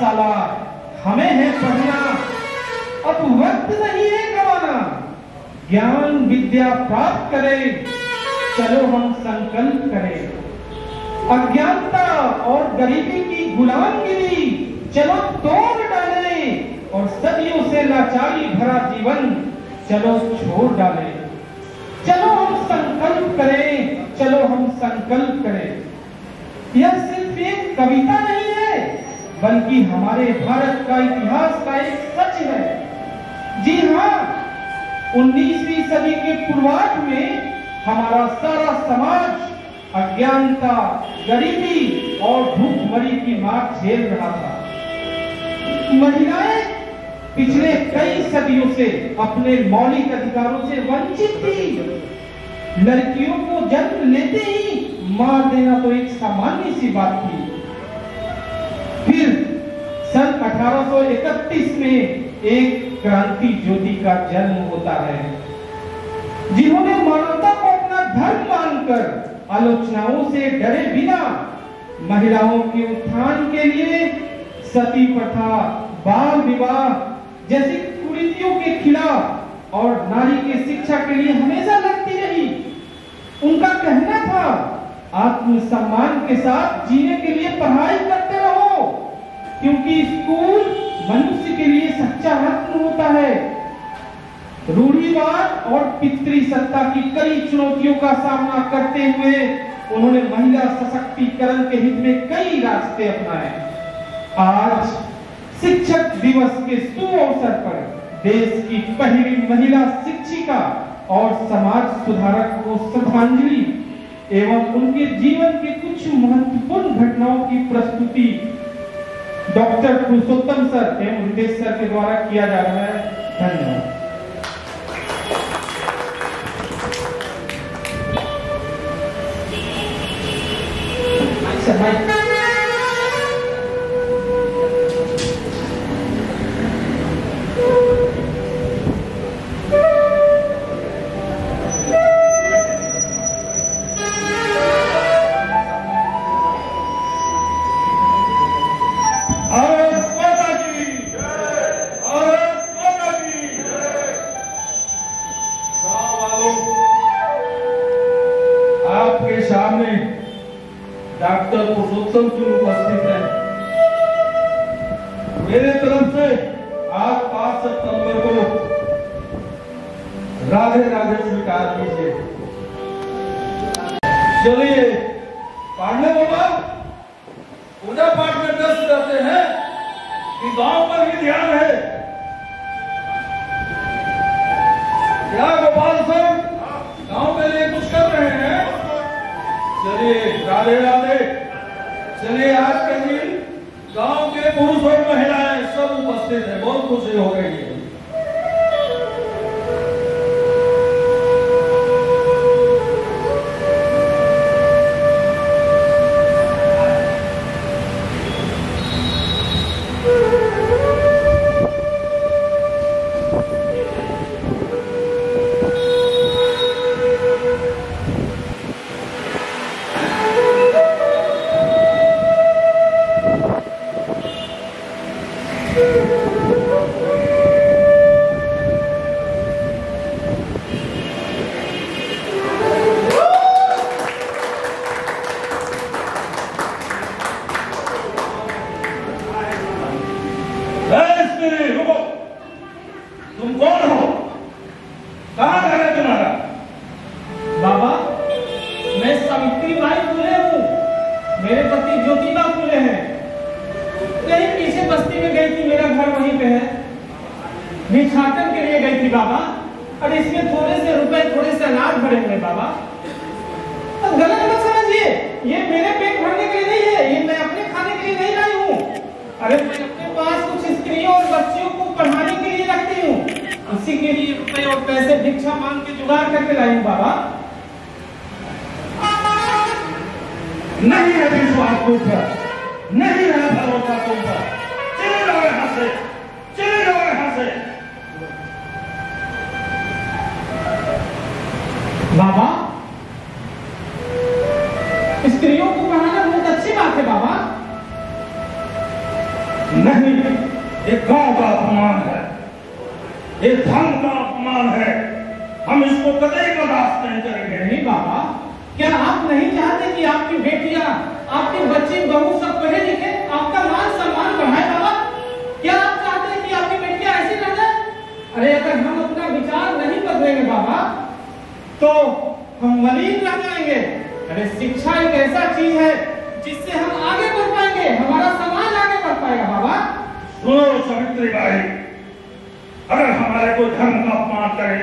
पाठशाला हमें है पढ़ना, अब वक्त नहीं है गवाना। ज्ञान विद्या प्राप्त करें, चलो हम संकल्प करें। अज्ञानता और गरीबी की गुलामगिरी चलो तोड़ डालें, और सदियों से लाचारी भरा जीवन चलो छोड़ डालें। चलो हम संकल्प करें, चलो हम संकल्प करें। यह सिर्फ एक कविता नहीं है, बल्कि हमारे भारत का इतिहास का एक सच है। जी हाँ, 19वीं सदी के पूर्वार्ध में हमारा सारा समाज अज्ञानता, गरीबी और भूखमरी की मार झेल रहा था। महिलाएं पिछले कई सदियों से अपने मौलिक अधिकारों से वंचित थी। लड़कियों को जन्म लेते ही मार देना तो एक सामान्य सी बात थी। फिर सन 1831 में एक क्रांति ज्योति का जन्म होता है, जिन्होंने मानवता को अपना धर्म मानकर आलोचनाओं से डरे बिना महिलाओं के उत्थान के लिए सती प्रथा, बाल विवाह जैसी कुरीतियों के खिलाफ और नारी की शिक्षा के लिए हमेशा लड़ती रही। उनका कहना था, आत्मसम्मान के साथ जीने के लिए पढ़ाई करते रहो, क्योंकि स्कूल मनुष्य के लिए सच्चा रत्न होता है। रूढ़िवाद और पितृसत्ता की कई चुनौतियों का सामना करते हुए उन्होंने महिला सशक्तिकरण के हित में कई रास्ते अपनाए। आज शिक्षक दिवस के सुअवसर पर देश की पहली महिला शिक्षिका और समाज सुधारक को श्रद्धांजलि एवं उनके जीवन के कुछ महत्वपूर्ण घटनाओं की प्रस्तुति डॉक्टर पुरुषोत्तम सर एवं रितेश सर के द्वारा किया जा रहा है। धन्यवाद। आपके सामने डॉक्टर पुरुषोत्तम जी उपस्थित हैं। मेरे तरफ से आज 5 सितंबर को राधे राधे स्वीकार कीजिए। चलिए पढ़ने बाबा, पूजा पाठ में व्यस्त रहते हैं कि गांव पर भी ध्यान है क्या? गोपाल सर गांव के लिए कुछ कर रहे हैं? चलिए राधे राधे। चलिए आज के दिन गांव के पुरुष और महिलाएं सब उपस्थित हैं, बहुत खुशी हो गई है। तुम कौन हो? कहाँ घर है तुम्हारा? बाबा, मैं सावित्री बाई फुले हूँ। मेरे पति ज्योतिबा फुले हैं। यही पीछे बस्ती में गई थी, मेरा घर वहीं पे है। भिक्षाटन के लिए गई थी बाबा, और इसमें थोड़े से रुपए, थोड़े से अनाज भरे हुए बाबा। अब गलत मत समझिए, ये मेरे पेट भरने के लिए नहीं है, ये मैं अपने खाने के लिए नहीं लाई हूँ। अरे मैं अपने पास कुछ स्त्रियों और बच्चियों को पढ़ाने के लिए रखती हूँ, उसी के लिए रुपए और पैसे भिक्षा मांग के जुगाड़ करके लाई हूँ बाबा। नहीं है विश्वास तुम पर, नहीं है भरोसा तुम पर। चले जाओ यहाँ से, चले जाओ यहाँ से। बाबा, स्त्रियों को पढ़ाना बहुत अच्छी बात है बाबा, नहीं, ये गांव का अपमान है, ये धर्म का अपमान है। हम इसको कतई बर्दाश्त नहीं करेंगे। नहीं बाबा, क्या आप नहीं चाहते कि आपकी बेटियां, आपके बच्चे बहू सब पढ़े लिखे, आपका मान सम्मान बढ़ाए? बाबा, क्या आप चाहते हैं कि आपकी बेटियां ऐसी रह जाए? अरे अगर हम अपना विचार नहीं बदलेंगे बाबा, तो हम मलिन रह जाएंगे। अरे शिक्षा एक ऐसा चीज है जिससे हम आगे बढ़ पाएंगे, हमारा समाज आगे बढ़ पाएगा। बाबा सुनो सावित्री बाई, अगर हमारे कोई धर्म का अपमान करे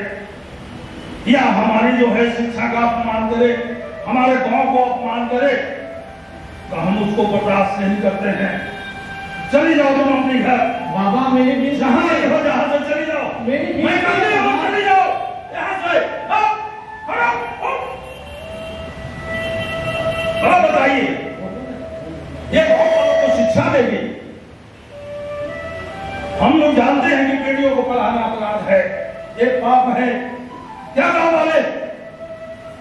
या हमारी जो है शिक्षा का अपमान करे, हमारे गांव को अपमान करे, तो हम उसको बर्दाश्त नहीं करते हैं। चली जाओ तुम अपने घर। बाबा मेरे भी जहां जहां से चली जाओ, मेरी भी मैं कहती हूं चली जाओ यहाँ से। बताइए, ये गांव वालों को शिक्षा देगी? हम लोग जानते हैं कि बेटियों को पढ़ाना अपराध है, ये पाप है। क्या गांव वाले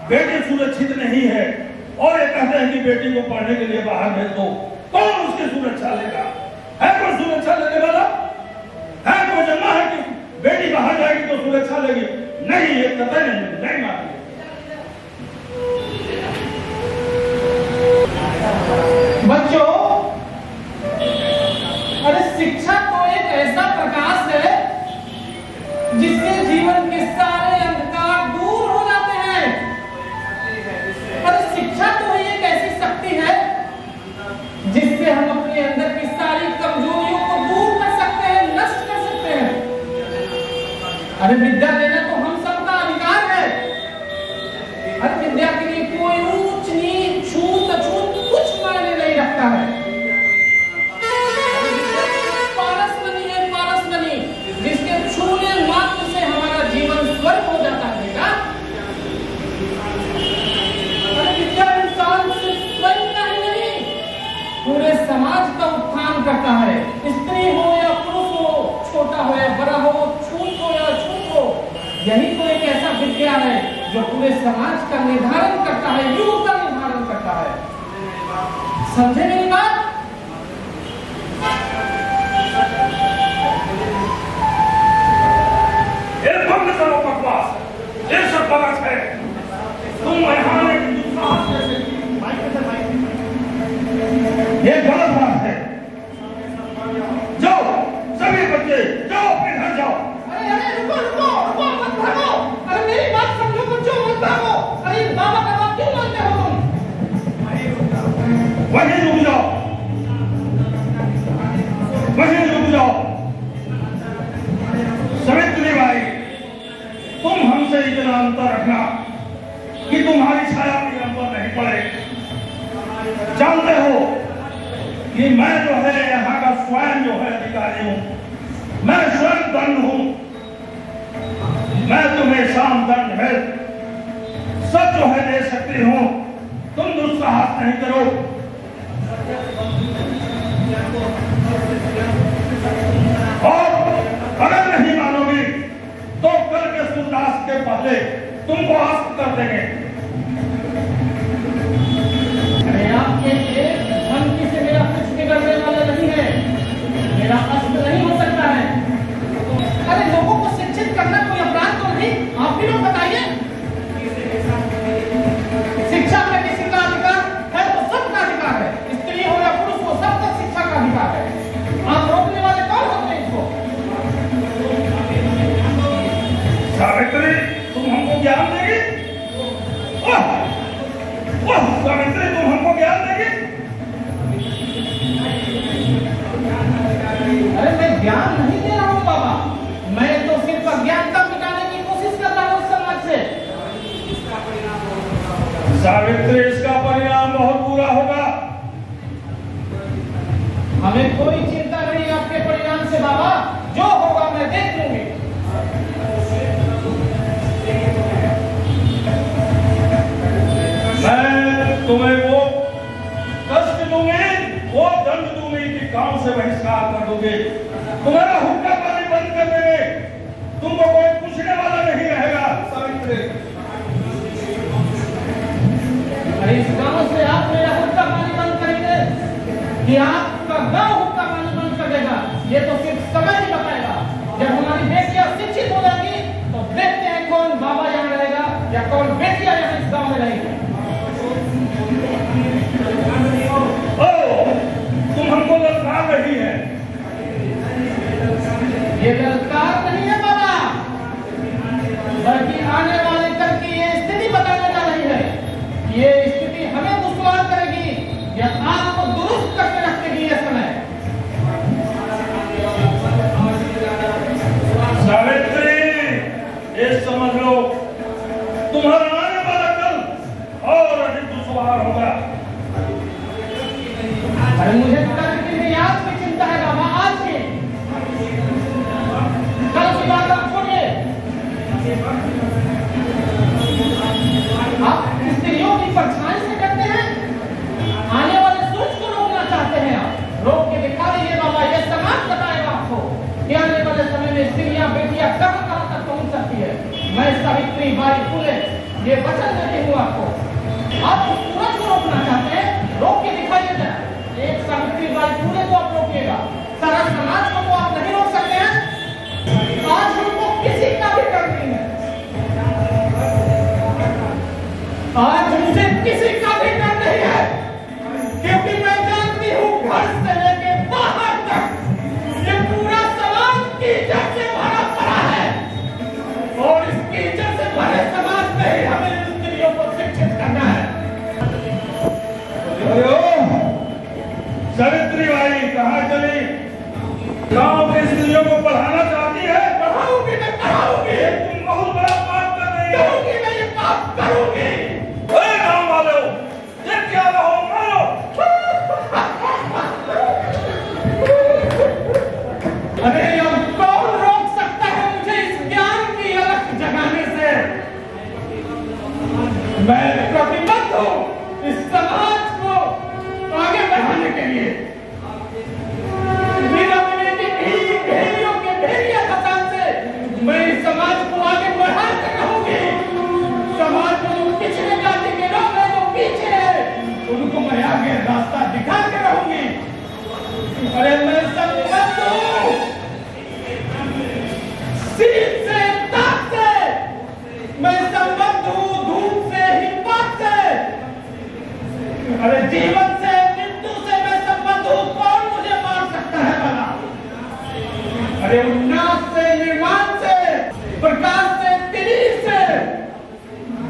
बेटी सुरक्षित नहीं है और ये कहते हैं कि बेटी को पढ़ने के लिए बाहर भेज दो, कौन उसकी सुरक्षा लेगा? है कोई सुरक्षा लेने वाला? है कोई जमा है कि बेटी बाहर जाएगी तो सुरक्षा लेगी? नहीं, ये कतई नहीं मानेंगे। बच्चों, अरे शिक्षा तो एक ऐसा प्रकाश है जिससे जीवन के सारे अंधकार दूर हो जाते हैं। अरे शिक्षा तो एक ऐसी शक्ति है जिससे हम अपने अंदर की सारी कमजोरियों को दूर कर सकते हैं, नष्ट कर सकते हैं। अरे विद्या लेना तो हम सबका अधिकार है। हर विद्या के लिए कोई ऊंच नीच छूत अछूत कुछ मायने नहीं रखता है। पारस बनी जिसके छूने मात्र से हमारा जीवन स्वर्ग हो जाता है। अरे विद्या इंसान से स्वयं का ही नहीं, पूरे समाज का उत्थान करता है। स्त्री हो या पुरुष हो, छोटा हो या बड़ा हो, छूत हो या अछूत हो, यही तो एक ऐसा विद्या है जो पूरे समाज का निर्धारण करता है, युग का निर्धारण करता है। समझे मेरी बात? ये बंद करो बकवास, ये सब गलत है। तुम यहाँ ये गलत बात है। जाओ सभी बच्चे, जाओ अपने घर जाओ। अरे रुको, मत भागो। अरे मेरी बात समझो बच्चों, मत भागो। अरे बाबा का बात क्यों मानते हो तुम? वहीं रुक जाओ, वहीं रुक जाओ। सावित्री बाई, तुम हमसे इतना अंतर रखना कि तुम्हारी छाया भी हम पर नहीं पड़े। जानते हो कि मैं जो है यहाँ का स्वयं जो है अधिकारी हूँ, मैं स्वयं दंड हूँ। मैं तुम्हें शाम दंड है सब जो है दे सकती हूँ, तुम दुस्साहस नहीं करो। और अगर नहीं मानोगी तो कल के सूर्यास्त के पहले तुमको अस्त कर देंगे। अरे आपके धमकी से मेरा कुछ बिगड़ने वाला नहीं है, मेरा अस्त नहीं हो सकता है। अरे लोगों को शिक्षित करना कोई अपराध तो नहीं, आप भी लोग बताइए। शिक्षा में किसी का अधिकार है तो सबका अधिकार है, स्त्री हो या पुरुष हो, सबका शिक्षा का अधिकार है। आप रोकने वाले कौन होते हैं इसको? सावित्री, तुम हमको ज्ञान देगी? सावित्री, तुम हमको ज्ञान देगी? अरे मैं ज्ञान नहीं दे रहा हूँ बाबा, मैं तो सिर्फ अज्ञानता मिटाने की कोशिश कर रहा हूँ समाज से। सावित्री, इसका परिणाम बहुत बुरा होगा। हमें कोई चिंता नहीं आपके परिणाम से बाबा, जो होगा मैं देख लूंगी। मैं तुम्हें वो कष्ट दूंगी, वो दंड दूंगी कि गांव से बहिष्कार कर दोगे, तुम्हारा हुक्का पानी बंद कर देंगे, तुमको कोई पूछने वाला नहीं रहेगा। सावित्री, अरे इस गांव से आप मेरा हुक्का पानी बंद करेंगे कि आपका गांव हुक्का पानी बंद कर देगा? अरे मुझे कल के लिए आज की चिंता है बाबा, आज की। कल की बात आप छोड़िए। आप स्त्रियों की परछाई से करते हैं, आने वाले सोच को रोकना चाहते हैं। आप रोक के दिखा दीजिए बाबा, ये समाज बताएगा आपको कि आने वाले समय में स्त्रियां बेटियां कहां कहां तक पहुंच सकती है। मैं सावित्री बाई फुले ये वचन देती हूँ आपको। आप सूरज को रोकना चाहते हैं, रोक के दिखाइए जरा। एक सावित्री बाई फुले को आप रोकिएगा, सारा समाज को तो आप नहीं रोक सकते हैं। आज हमको किसी का भी डर नहीं है, आज मुझे किसी का भी डर नहीं है, क्योंकि मैं जानती हूँ घर से लेके बाहर तक ये पूरा समाज कीचड़ से भरा पड़ा है, और इस कीचड़ से भरे समाज में ही हमें स्त्रियों को शिक्षित करना है। सावित्री बाई कहाँ चली? गांव के स्त्रियों को पढ़ाना चाहती है? पढ़ाऊंगी, मैं पढ़ाऊंगी। तुम बहुत बड़ा पाप कर रही हो। करूंगी, मैं ये पाप करूंगी। अरे गांव वालों, ये क्या रहो मारो। अरे अब कौन रोक सकता है मुझे इस ज्ञान की अलख जगाने से? मैं प्रतिबद्ध हूँ इस समाज को आगे बढ़ाने के लिए। बिना मिले की भेड़ियों के भेड़िया कसान से मैं इस समाज को आगे बढ़ाते रहूंगी। समाज में जो पिछले जाति के लोग हैं, जो पीछे हैं, उनको मैं आगे रास्ता दिखाते रहूंगी। अरे मैं संबद्ध हूँ सीध से ताक से, मैं संबद्ध हूँ धूप से हिम्मत से, अरे जीवन से मृत्यु से मैं संबद्ध हूँ। कौन मुझे मार सकता है भला? अरे उन्नास से निर्माण से, प्रकाश से तिलीर से,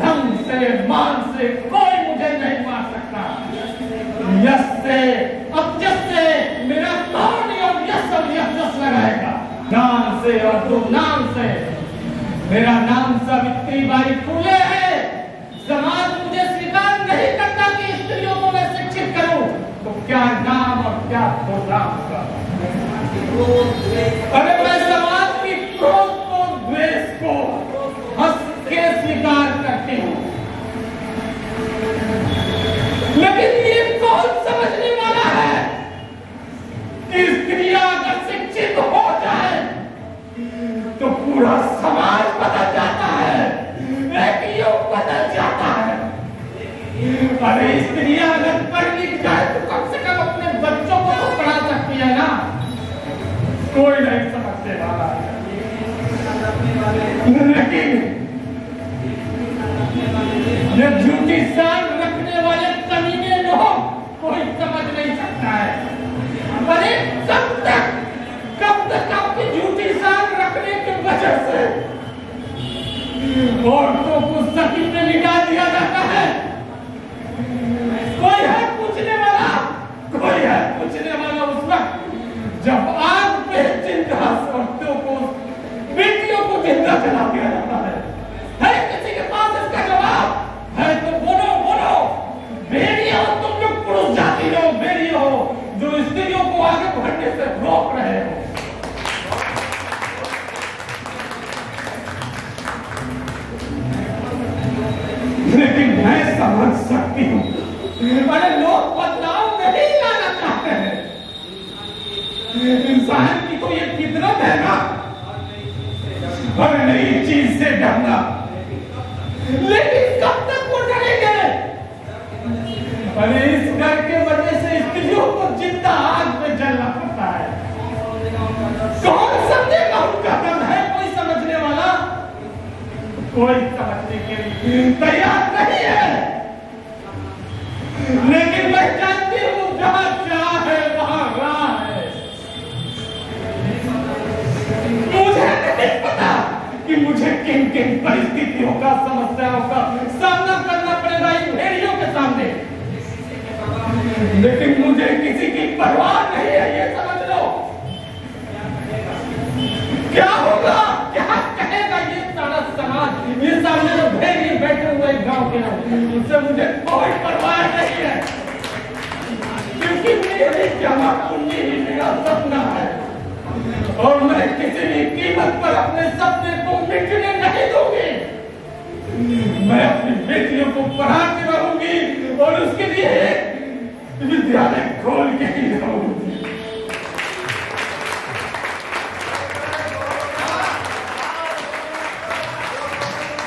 धन से मान से कोई मुझे नहीं मार सकता। यश से अपजस से मेरा कौन और यश और यश लगाएगा? नाम से और दुर्नाम से। मेरा नाम सावित्री बाई फुले है। समाज मुझे स्वीकार नहीं करता कि स्त्रियों को मैं शिक्षित करूं, तो क्या नाम और क्या दुर्नाम का? अरे मैं समाज की क्रोध को, द्वेष को हंस के स्वीकार करती हूँ, लेकिन ये कौन समझने वाला है कि स्त्रियां अगर शिक्षित हो जाए तो पूरा समाज बदल जाता है, एक युग बदल जाता है। अरे स्त्रियां अगर पढ़ लिख जाए तो कम से कम अपने बच्चों को तो पढ़ा सकती है ना। कोई नहीं समझने वाला है, लेकिन ये झूठी शान रखने वाले कमीने लोग कोई समझ नहीं सकता है। अरे कब तक आपकी झूठी शान रखने की वजह से औरतों को सती में लिटा दिया जाता है? कोई है पूछने वाला? कोई है पूछने वाला उस वक्त जब आग पे जिंदा औरतों को, बेटियों को जिंदा जला दिया जाता है? किसी के पास इसका जवाब है तो बोलो, बोलो। भेड़िए हो तुम लोग, पुरुष जाति हो, भेड़िए हो जो स्त्रियों को आगे बढ़ने से रोक रहे हो। लेकिन मैं समझ सकती हूँ, अरे लोग बदलाव नहीं लाना चाहते हैं। इंसान की तो ये फितरत है ना, हर नई चीज से डरना, लेकिन कब तक वो डरेंगे? अरे इस डर के वजह से स्त्रियों को जिंदा आग में जलना पड़ता है। कौन समझेगा उनका दर्द है? कोई समझने वाला? कोई समझने के लिए तैयार नहीं है। लेकिन मैं जानती हूँ जहाँ चाह है वहाँ राह है। मुझे नहीं पता कि मुझे किन किन परिस्थितियों का, समस्याओं का सामना करना पड़ेगा इन भेड़ियों के सामने, लेकिन मुझे किसी की परवाह नहीं है, ये समझ लो। क्या होगा, क्या कहेगा ये सारा समाज, ये सामने जो भेड़िए बैठे हुए गांव के लोग, उनसे मुझे कोई परवाह नहीं है। कि मेरी जमा पूंजी ही मेरा सपना है और मैं किसी भी कीमत पर अपने सपने को मिटने नहीं दूंगी। मैं अपनी बेटियों को पढ़ाती रहूंगी और उसके लिए विद्यालय खोल के ही रहूंगी।